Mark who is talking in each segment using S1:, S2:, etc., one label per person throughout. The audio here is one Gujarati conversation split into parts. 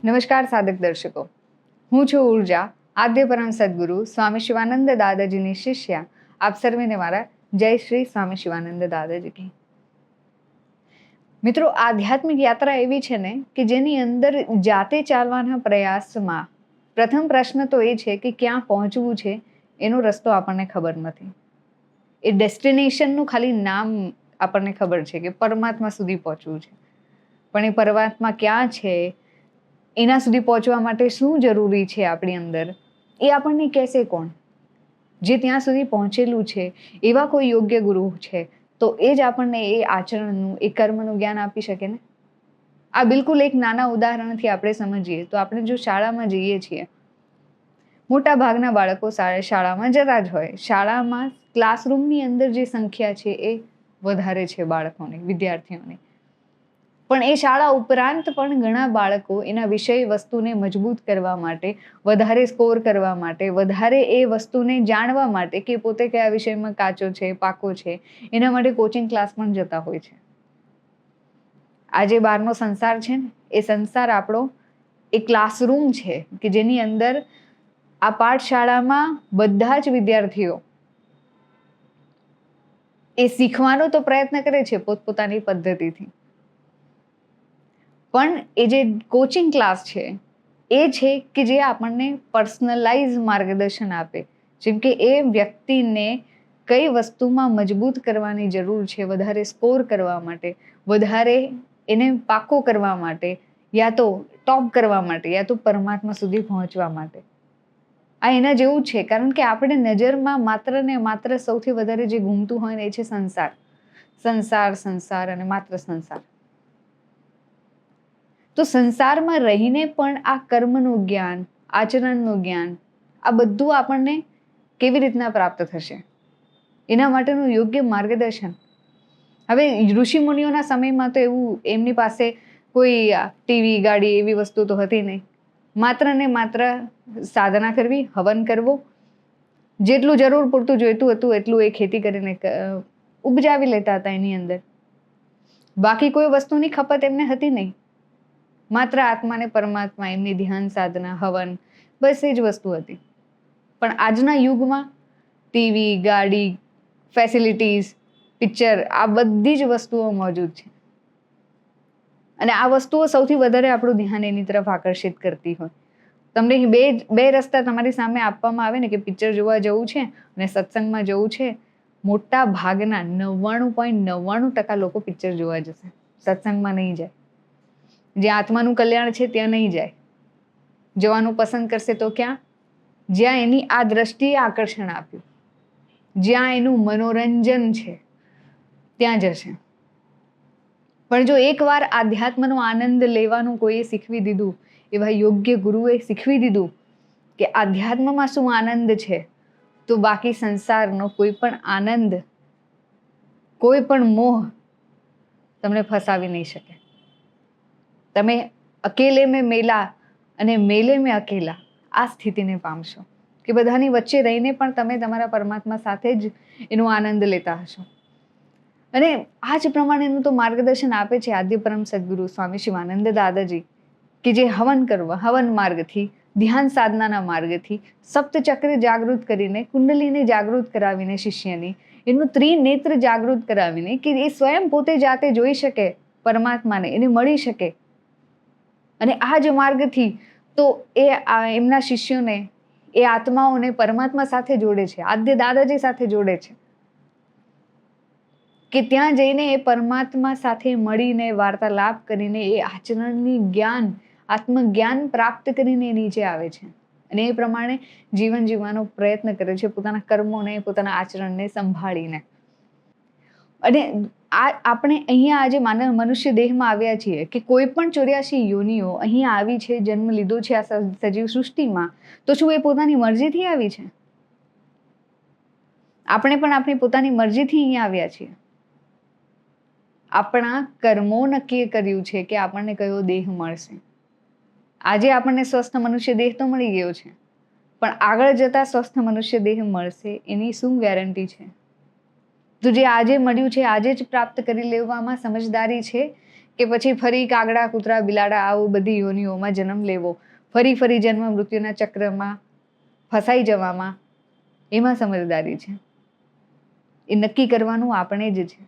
S1: નમસ્કાર સાધક દર્શકો, હું છું ઉર્જા, આદ્ય પરમ સદગુરુ સ્વામી શિવાનંદ દાદાજીની શિષ્યા. આપ સર્વેને મારા જય શ્રી સ્વામી શિવાનંદ દાદાજી કી. મિત્રો, આધ્યાત્મિક યાત્રા એવી છે ને કે જેની અંદર જાતે ચાલવાના પ્રયાસમાં પ્રથમ પ્રશ્ન તો એ છે કે ક્યાં પહોંચવું છે એનો રસ્તો આપણને ખબર નથી. એ ડેસ્ટિનેશનનું ખાલી નામ આપણને ખબર છે કે પરમાત્મા સુધી પહોંચવું છે, પણ એ પરમાત્મા ક્યાં છે, એના સુધી પહોંચવા માટે શું જરૂરી છે આપણી અંદર, એ આપણને કહેશે કોણ? જે ત્યાં સુધી પહોંચેલું છે એવા કોઈ યોગ્ય ગુરુ છે તો એ જ આપણને એ આચરણનું, એ કર્મનું જ્ઞાન આપી શકે ને. આ બિલકુલ એક નાના ઉદાહરણથી આપણે સમજીએ તો આપણે જો શાળામાં જઈએ છીએ, મોટા ભાગના બાળકો શાળામાં જતા જ હોય. શાળામાં ક્લાસરૂમની અંદર જે સંખ્યા છે એ વધારે છે બાળકોની, વિદ્યાર્થીઓની. પણ એ શાળા ઉપરાંત પણ ઘણા બાળકો એના વિષય વસ્તુને મજબૂત કરવા માટે, વધારે સ્કોર કરવા માટે, વધારે એ વસ્તુને જાણવા માટે કે પોતે કયા વિષયમાં કાચો છે, પાકો છે, એના માટે કોચિંગ ક્લાસ પણ જતા હોય છે. આજે બહારનો સંસાર છે ને, એ સંસાર આપણો એ ક્લાસરૂમ છે કે જેની અંદર આ પાઠશાળામાં બધા જ વિદ્યાર્થીઓ એ શીખવાનો તો પ્રયત્ન કરે છે પોતપોતાની પદ્ધતિથી, પણ એ જે કોચિંગ ક્લાસ છે એ છે કે જે આપણને પર્સનલાઇઝ માર્ગદર્શન આપે. જેમ કે એ વ્યક્તિને કઈ વસ્તુમાં મજબૂત કરવાની જરૂર છે, વધારે સ્કોર કરવા માટે, વધારે એને પાકો કરવા માટે, યા તો ટોપ કરવા માટે, યા તો પરમાત્મા સુધી પહોંચવા માટે. આ એના જેવું છે, કારણ કે આપણે નજરમાં માત્ર ને માત્ર સૌથી વધારે જે ઘૂમતું હોય ને એ છે સંસાર, સંસાર, સંસાર અને માત્ર સંસાર. તો સંસારમાં રહીને પણ આ કર્મનું જ્ઞાન, આચરણનું જ્ઞાન, આ બધું આપણને કેવી રીતના પ્રાપ્ત થશે, એના માટેનું યોગ્ય માર્ગદર્શન. હવે ઋષિ મુનિઓના સમયમાં તો એવું એમની પાસે કોઈ ટીવી, ગાડી એવી વસ્તુ તો હતી નહીં. માત્ર ને માત્ર સાધના કરવી, હવન કરવો, જેટલું જરૂર પૂરતું જોઈતું હતું એટલું એ ખેતી કરીને ઉપજાવી લેતા હતા એની અંદર. બાકી કોઈ વસ્તુની ખપત એમને હતી નહીં. માત્ર આત્મા ને પરમાત્મા, એમની ધ્યાન સાધના, હવન, બસ એ જ વસ્તુ હતી. પણ આજના યુગમાં ટીવી, ગાડી, ફેસિલિટીઝ, પિક્ચર, આ બધી જ વસ્તુઓ મોજૂદ છે. અને આ વસ્તુઓ સૌથી વધારે આપણું ધ્યાન એની તરફ આકર્ષિત કરતી હોય. તમને બે રસ્તા તમારી સામે આપવામાં આવે ને કે પિક્ચર જોવા જવું છે અને સત્સંગમાં જવું છે, મોટા ભાગના 99.99% લોકો પિક્ચર જોવા જશે, સત્સંગમાં નહીં જાય. જ્યાં આત્માનું કલ્યાણ છે ત્યાં નહીં જાય. જવાનું પસંદ કરશે તો ક્યાં? જ્યાં એની આ દ્રષ્ટિએ આકર્ષણ આપ્યું, જ્યાં એનું મનોરંજન છે ત્યાં જશે. પણ જો એકવાર આધ્યાત્મનો આનંદ લેવાનું કોઈએ શીખવી દીધું, એવા યોગ્ય ગુરુએ શીખવી દીધું કે આધ્યાત્મમાં શું આનંદ છે, તો બાકી સંસારનો કોઈ પણ આનંદ, કોઈ પણ મોહ તમને ફસાવી નહીં શકે. તમે અકેલે મેં મેલા અને મેલે મેં અકેલા, આ સ્થિતિને પામશો કે બધાની વચ્ચે રહીને પણ તમે તમારા પરમાત્મા સાથે જ એનો આનંદ લેતા હશો. અને આ જ પ્રમાણેનું તો માર્ગદર્શન આપે છે આદ્ય પરમ સદગુરુ સ્વામી શિવાનંદ દાદાજી, કે જે હવન માર્ગથી, ધ્યાન સાધનાના માર્ગથી, સપ્તચક્ર જાગૃત કરીને, કુંડલીને જાગૃત કરાવીને શિષ્યની, એનું ત્રિનેત્ર જાગૃત કરાવીને કે એ સ્વયં પોતે જાતે જોઈ શકે પરમાત્માને, એને મળી શકે. અને આ જ માર્ગથી તો એ એમના શિષ્યોને, એ આત્માઓને પરમાત્મા સાથે જોડે છે, આદ્ય દાદાજી સાથે જોડે છે, કે ત્યાં જઈને એ પરમાત્મા સાથે મળીને, વાર્તાલાપ કરીને, એ આચરણની જ્ઞાન, આત્મજ્ઞાન પ્રાપ્ત કરીને નીચે આવે છે અને એ પ્રમાણે જીવન જીવવાનો પ્રયત્ન કરે છે, પોતાના કર્મોને, પોતાના આચરણને સંભાળીને. અને આપણે અહીંયા આજે મનુષ્ય દેહમાં આવ્યા છીએ કે કોઈ પણ 84 યોનિઓ અહીંયા આવી છે, જન્મ લીધો છે આ સજીવ સૃષ્ટિમાં, તો શું એ પોતાની મરજીથી આવી છે? આપણે પણ આપણી પોતાની મરજીથી અહીંયા આવ્યા છીએ. આપણા કર્મો નક્કી કર્યું છે કે આપણને કયો દેહ મળશે. આજે આપણને સ્વસ્થ મનુષ્ય દેહ તો મળી ગયો છે, પણ આગળ જતા સ્વસ્થ મનુષ્ય દેહ મળશે એની શું ગેરંટી છે? તો જે આજે મળ્યું છે આજે જ પ્રાપ્ત કરી લેવામાં સમજદારી છે કે પછી ફરી કાગડા, કૂતરા, બિલાડા આવું બધી યોનિઓમાં જન્મ લેવો, ફરી જન્મ મૃત્યુના ચક્રમાં ફસાઈ જવામાં, એમાં સમજદારી છે. એ નક્કી કરવાનું આપણે જ છે.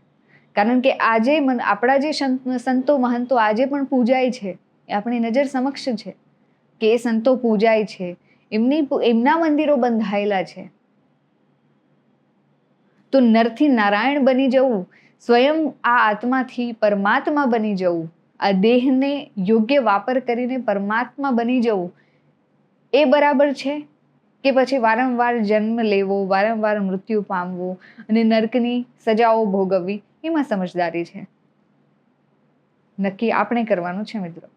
S1: કારણ કે આજે આપણા જે સંતો મહંતો આજે પણ પૂજાય છે, એ આપણી નજર સમક્ષ છે કે એ સંતો પૂજાય છે, એમના મંદિરો બંધાયેલા છે. તો નરથી નારાયણ બની જવું, સ્વયં આ આત્માથી પરમાત્મા બની જવું, આ દેહને યોગ્ય વાપર કરીને પરમાત્મા બની જવું, એ બરાબર છે કે પછી વારંવાર જન્મ લેવો, વારંવાર મૃત્યુ પામવું અને નરકની સજાઓ ભોગવવી, એમાં સમજદારી છે. નક્કી આપણે કરવાનું છે મિત્રો.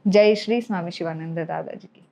S1: જય શ્રી સ્વામી શિવાનંદ દાદાજી.